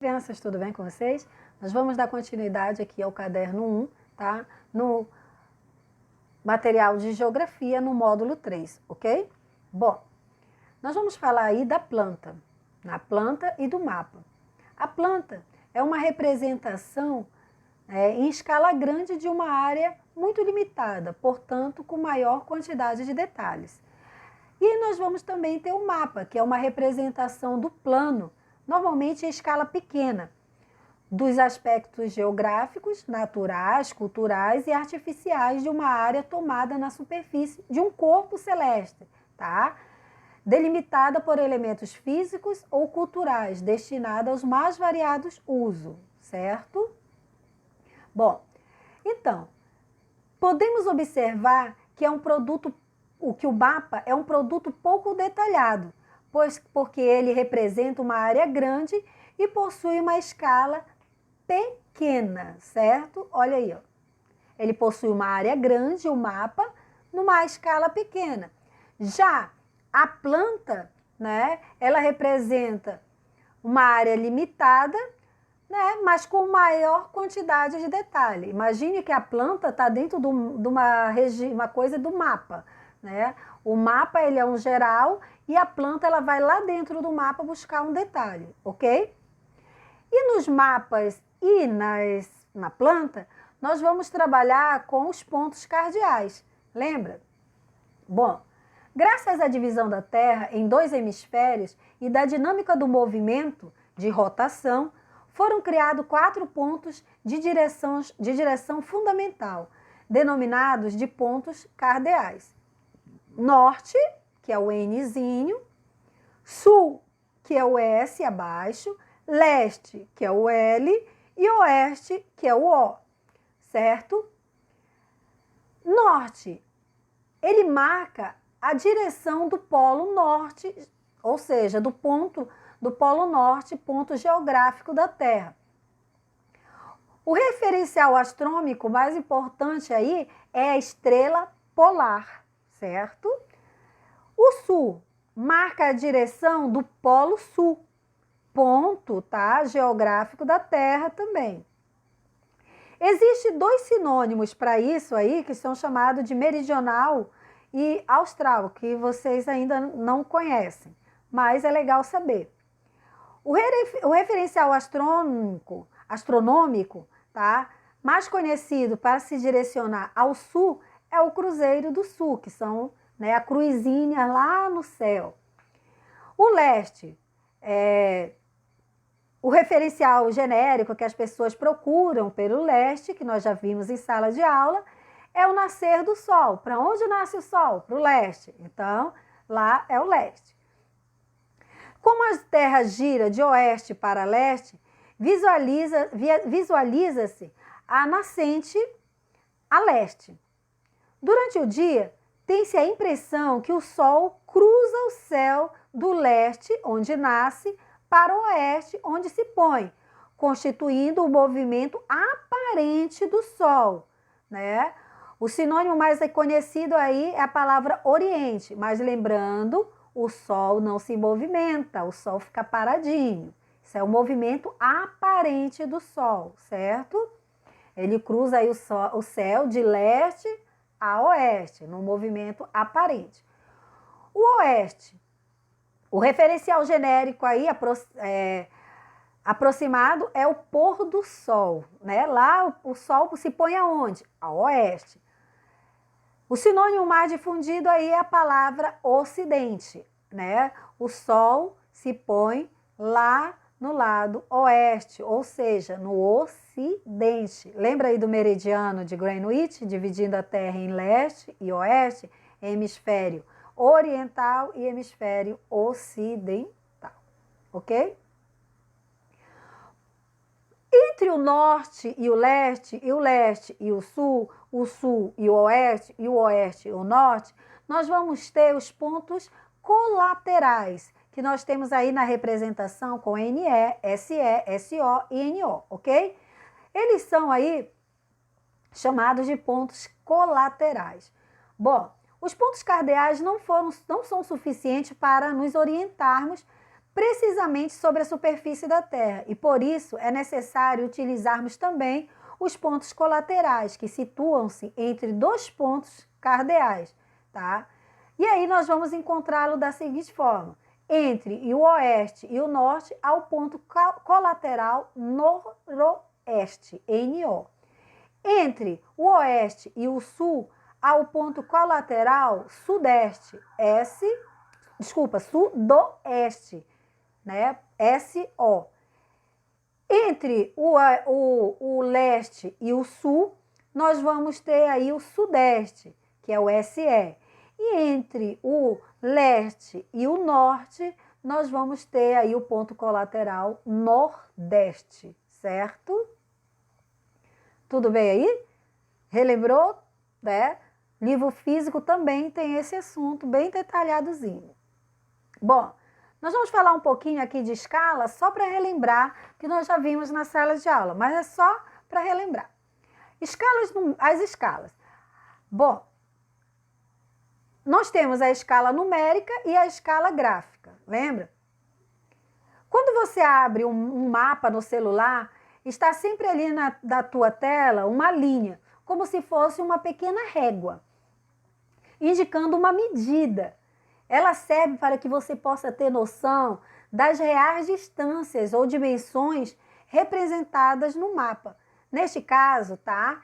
Crianças, tudo bem com vocês? Nós vamos dar continuidade aqui ao caderno 1, tá? No material de geografia, no módulo 3, ok? Bom, nós vamos falar aí da planta, e do mapa. A planta é uma representação em escala grande de uma área muito limitada, portanto, com maior quantidade de detalhes. E nós vamos também ter o mapa, que é uma representação do plano, normalmente em escala pequena, dos aspectos geográficos, naturais, culturais e artificiais de uma área tomada na superfície de um corpo celeste, tá? Delimitada por elementos físicos ou culturais, destinada aos mais variados usos, certo? Bom, então, podemos observar que o mapa é um produto pouco detalhado, porque ele representa uma área grande e possui uma escala pequena, certo? Olha aí, ó. Ele possui uma área grande, o mapa, numa escala pequena. Já a planta, né, ela representa uma área limitada, né, mas com maior quantidade de detalhe. Imagine que a planta está dentro de uma coisa do mapa, né? O mapa ele é um geral e a planta ela vai lá dentro do mapa buscar um detalhe, ok? E nos mapas e na planta, nós vamos trabalhar com os pontos cardeais, lembra? Bom, graças à divisão da Terra em 2 hemisférios e da dinâmica do movimento de rotação, foram criados 4 pontos de direção fundamental, denominados de pontos cardeais. Norte, que é o Nzinho, Sul, que é o S abaixo, Leste, que é o L, e Oeste, que é o O, certo? Norte, ele marca a direção do polo norte, ou seja, do polo norte, ponto geográfico da Terra. O referencial astronômico mais importante aí é a estrela polar, certo? O sul marca a direção do polo sul, ponto, tá, geográfico da Terra também. Existem 2 sinônimos para isso aí, que são chamados de meridional e austral, que vocês ainda não conhecem, mas é legal saber. O referencial astronômico, tá, mais conhecido para se direcionar ao sul é o Cruzeiro do Sul, que são, né, a cruzinha lá no céu. O leste, o referencial genérico que as pessoas procuram pelo leste, que nós já vimos em sala de aula, é o nascer do sol. Para onde nasce o sol? Para o leste. Então, lá é o leste. Como a Terra gira de oeste para leste, visualiza-se a nascente a leste. Durante o dia, tem-se a impressão que o Sol cruza o céu do leste, onde nasce, para o oeste, onde se põe, constituindo o movimento aparente do Sol, né? O sinônimo mais conhecido aí é a palavra oriente, mas lembrando, o Sol não se movimenta, o Sol fica paradinho. Isso é o movimento aparente do Sol, certo? Ele cruza aí o céu de leste a oeste, no movimento aparente. O oeste, o referencial genérico aí aproximado é o pôr do sol, né? Lá o sol se põe aonde? A oeste. O sinônimo mais difundido aí é a palavra ocidente, né? O sol se põe lá no lado oeste, ou seja, no ocidente. Lembra aí do meridiano de Greenwich, dividindo a Terra em leste e oeste, hemisfério oriental e hemisfério ocidental, ok? Entre o norte e o leste e o sul e o oeste e o norte, nós vamos ter os pontos colaterais, que nós temos aí na representação com NE, SE, SO e NO, ok? Eles são aí chamados de pontos colaterais. Bom, os pontos cardeais não são suficientes para nos orientarmos precisamente sobre a superfície da Terra, e por isso é necessário utilizarmos também os pontos colaterais, que situam-se entre dois pontos cardeais, tá? E aí nós vamos encontrá-lo da seguinte forma: entre o oeste e o norte, há o ponto colateral noroeste, NO. Entre o oeste e o sul, há o ponto colateral sudeste, sudoeste, né? SO. Entre o leste e o sul, nós vamos ter aí o sudeste, que é o SE. E entre o leste e o norte, nós vamos ter aí o ponto colateral nordeste, certo? Tudo bem aí? Relembrou? Né? Livro físico também tem esse assunto bem detalhadozinho. Bom, nós vamos falar um pouquinho aqui de escala só para relembrar que nós já vimos na sala de aula, mas é só para relembrar. As escalas. Bom, nós temos a escala numérica e a escala gráfica, lembra? Quando você abre um mapa no celular, está sempre ali da tua tela uma linha, como se fosse uma pequena régua, indicando uma medida. Ela serve para que você possa ter noção das reais distâncias ou dimensões representadas no mapa. Neste caso, tá?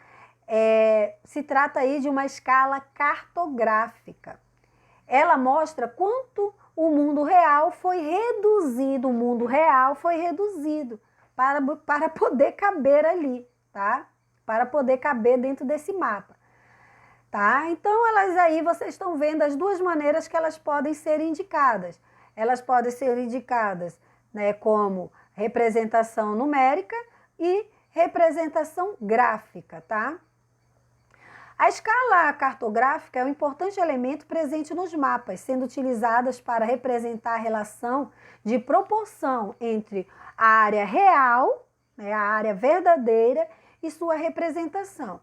Se trata aí de uma escala cartográfica. Ela mostra quanto o mundo real foi reduzido, para poder caber ali, tá? Para poder caber dentro desse mapa. Tá? Então, elas aí, vocês estão vendo as duas maneiras que elas podem ser indicadas. Elas podem ser indicadas, né, como representação numérica e representação gráfica, tá? A escala cartográfica é um importante elemento presente nos mapas, sendo utilizadas para representar a relação de proporção entre a área real, né, a área verdadeira, e sua representação.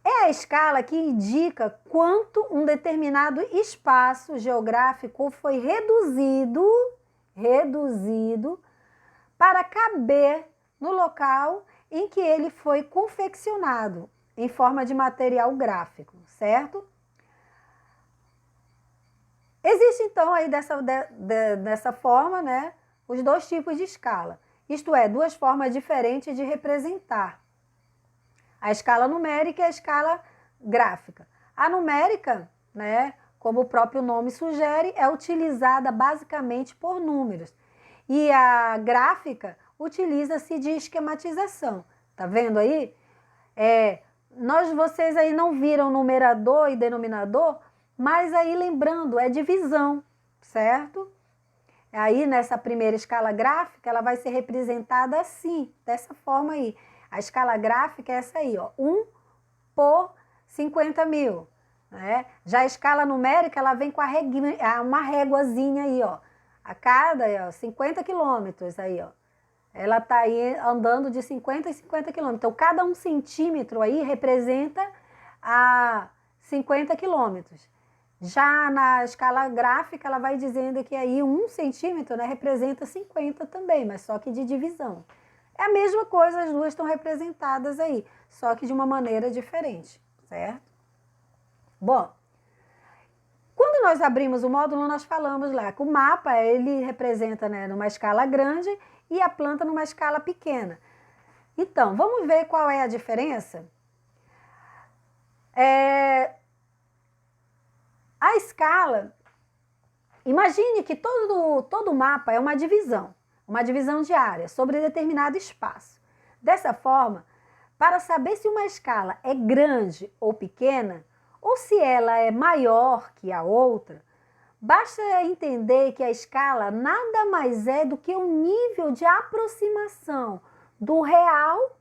É a escala que indica quanto um determinado espaço geográfico foi reduzido para caber no local em que ele foi confeccionado, em forma de material gráfico, certo? Existe então aí dessa forma, né, os dois tipos de escala. Isto é, duas formas diferentes de representar. A escala numérica e a escala gráfica. A numérica, né, como o próprio nome sugere, é utilizada basicamente por números. E a gráfica utiliza-se de esquematização. Tá vendo aí? Vocês aí não viram numerador e denominador, mas aí lembrando, é divisão, certo? Aí nessa primeira escala gráfica, ela vai ser representada assim, dessa forma aí. A escala gráfica é essa aí, ó, 1 por 50 mil. Né? Já a escala numérica, ela vem com uma réguazinha aí, ó, a cada 50 quilômetros aí, ó. Ela está aí andando de 50 em 50 quilômetros. Então, cada 1 centímetro aí representa a 50 quilômetros. Já na escala gráfica, ela vai dizendo que aí 1 centímetro, né, representa 50 também, mas só que de divisão. É a mesma coisa, as duas estão representadas aí, só que de uma maneira diferente, certo? Bom, quando nós abrimos o módulo, nós falamos lá que o mapa, ele representa, né, numa escala grande e a planta numa escala pequena. Então, vamos ver qual é a diferença? A escala, imagine que todo mapa é uma divisão de área sobre determinado espaço. Dessa forma, para saber se uma escala é grande ou pequena, ou se ela é maior que a outra, basta entender que a escala nada mais é do que um nível de aproximação do real,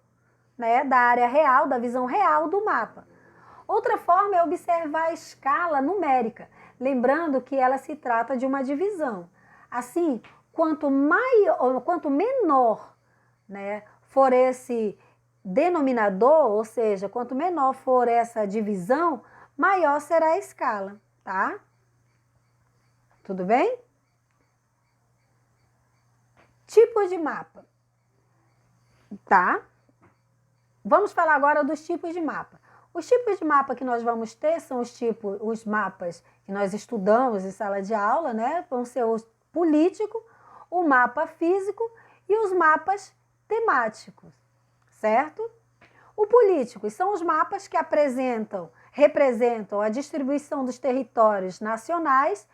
né, da área real, da visão real do mapa. Outra forma é observar a escala numérica, lembrando que ela se trata de uma divisão. Assim, quanto menor, né, for esse denominador, ou seja, quanto menor for essa divisão, maior será a escala, tá? Tudo bem? Tipos de mapa, tá? Vamos falar agora dos tipos de mapa. Os tipos de mapa que nós vamos ter são os mapas que nós estudamos em sala de aula, né? Vão ser o político, o mapa físico e os mapas temáticos, certo? O político são os mapas que representam a distribuição dos territórios nacionais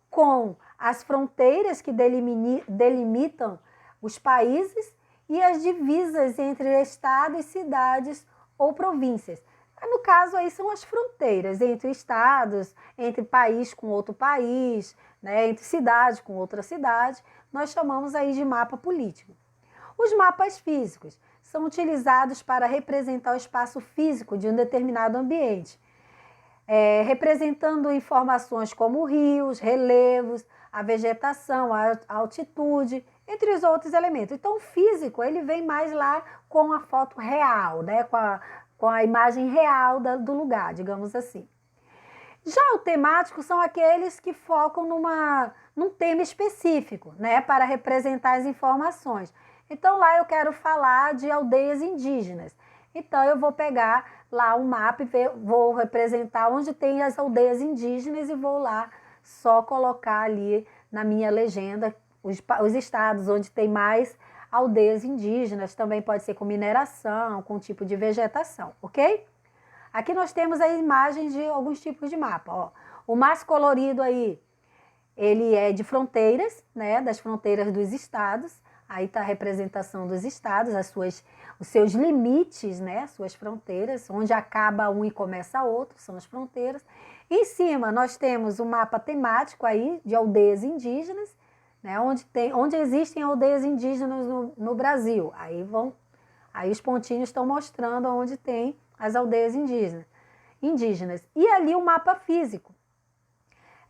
com as fronteiras que delimitam os países e as divisas entre estados, cidades ou províncias. No caso, aí são as fronteiras entre estados, entre país com outro país, né, entre cidade com outra cidade. Nós chamamos aí de mapa político. Os mapas físicos são utilizados para representar o espaço físico de um determinado ambiente, representando informações como rios, relevos, a vegetação, a altitude, entre os outros elementos. Então, o físico, ele vem mais lá com a foto real, né? com a imagem real do lugar, digamos assim. Já o temático são aqueles que focam num tema específico, né? Para representar as informações. Então, lá eu quero falar de aldeias indígenas. Então, eu vou pegar lá um mapa e vou representar onde tem as aldeias indígenas e vou lá só colocar ali na minha legenda os estados onde tem mais aldeias indígenas. Também pode ser com mineração, com tipo de vegetação, ok? Aqui nós temos a imagem de alguns tipos de mapa. Ó. O mais colorido aí, ele é de fronteiras, né? Das fronteiras dos estados. Aí está a representação dos estados, os seus limites, né? Suas fronteiras, onde acaba um e começa outro, são as fronteiras. Em cima nós temos um mapa temático aí de aldeias indígenas, né? Onde existem aldeias indígenas no Brasil. Aí os pontinhos estão mostrando onde tem as aldeias indígenas. E ali o mapa físico.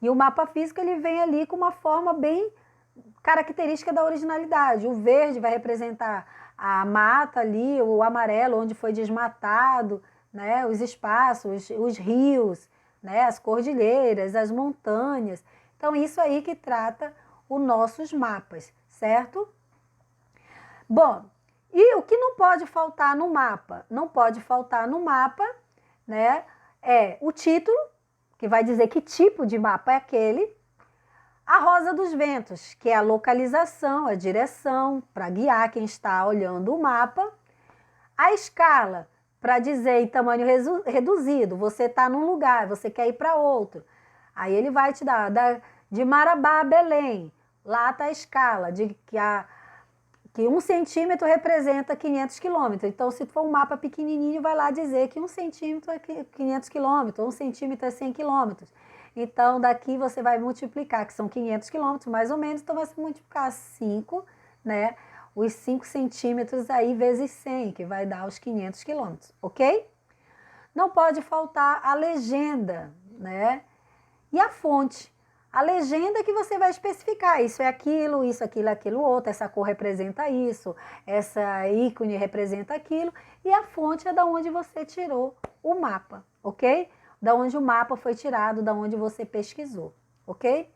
E o mapa físico ele vem ali com uma forma bem característica da originalidade. O verde vai representar a mata ali, o amarelo onde foi desmatado, né, os espaços, os rios, né, as cordilheiras, as montanhas. Então isso aí que trata os nossos mapas, certo? Bom, e o que não pode faltar no mapa? Não pode faltar no mapa, né, é o título, que vai dizer que tipo de mapa é aquele. A rosa dos ventos, que é a localização, a direção, para guiar quem está olhando o mapa. A escala, para dizer em tamanho reduzido, você está num lugar, você quer ir para outro. Aí ele vai te dar de Marabá a Belém, lá está a escala, que 1 centímetro representa 500 quilômetros. Então, se for um mapa pequenininho, vai lá dizer que 1 centímetro é 500 quilômetros, 1 centímetro é 100 quilômetros. Então, daqui você vai multiplicar, que são 500 quilômetros mais ou menos, então vai se multiplicar 5, né? Os 5 centímetros aí vezes 100, que vai dar os 500 quilômetros, ok? Não pode faltar a legenda, né? E a fonte. A legenda que você vai especificar, isso é aquilo, aquilo outro, essa cor representa isso, essa ícone representa aquilo, e a fonte é da onde você tirou o mapa, ok? Da onde o mapa foi tirado, da onde você pesquisou, ok?